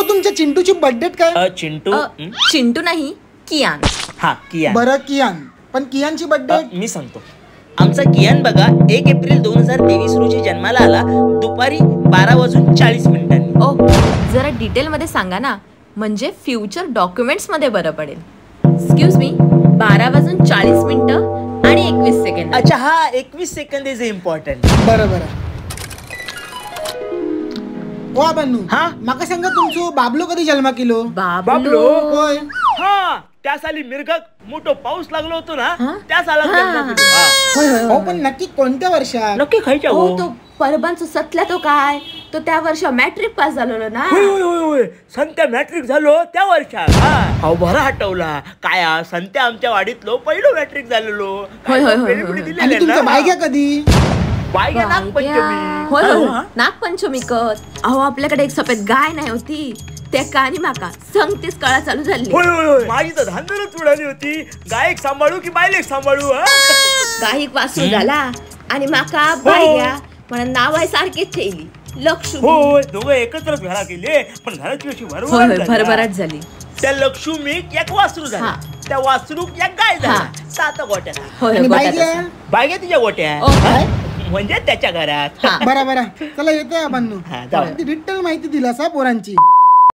तुमच्या चिंटूची बर्थडे काय? चिंटू चिंटू नाही, कियान. हा कियान. बरं कियान, पण कियानची बर्थडे मी सांगतो. आमचा कियान बघा 1 एप्रिल 2023 रोजी जन्माला आला दुपारी 12:40 ओ जरा डिटेल मध्ये सांगा ना, म्हणजे फ्युचर डॉक्युमेंट्स मध्ये बरं पडेल. एक्सक्यूज मी, 12:40 आणि 21 सेकंड. अच्छा हा 21 सेकंद इज इम्पॉर्टंट. बरं बरं. वा बनू हा माका सांगा तुमचो बाबलो कधी जन्मा केलो? बाबलो होय. हा त्या साली मिरगात मोठो पाऊस लागलो होतो ना, त्या सालात हा. जन्म दिलो. हा. हो पण नक्की कोणत्या वर्षात? नक्की खायच्या हो हो. तो परबांचो सतल्या तो काय तो त्या वर्षा मॅट्रिक पास झालो ना. होय होय होय होय संत्या मॅट्रिक झालो त्या वर्षात. हा बरा हटवला काय संत्या आमच्या वाडीतलो पहिलो मॅट्रिक झालेलो. होय, होय, होय, पेढी-पेढी होय. दिलेले आणि तुमचं ना. बायग्या कधी? बायग्या नागपंचमी. होय होय हा. नागपंचमी कत. अहो आपल्याकडे एक सफेद गाय नाही होती, त्या कानी माका संगतीच कळा चालू झाली. होय होय होय माझी तर धांदरच उडाली होती. गायक सांभाळू की बायलेक सांभाळू. गायक वासरू झाला आणि माका बायग्या म्हणून नाव आहे सारखीच ठेवली लक्ष्मी. होय दोघं एकत्रच घरा केले पण घराची अशी होय होय भरभराट झाली. त्या लक्ष्मी एक वासरू झाला, हा. त्या वासरू एक गाय झाला. हा. 7 गोट्या. होय आणि होय बायग्या? गोट्यात. बायग्या तिच्या गोट्या. ओ, काय? म्हणजे त्याच्या घरात. हा. बरं बरं चला येतोय बनू. हा, जाऊ. डिटेल माहिती दिला सा पोरांची.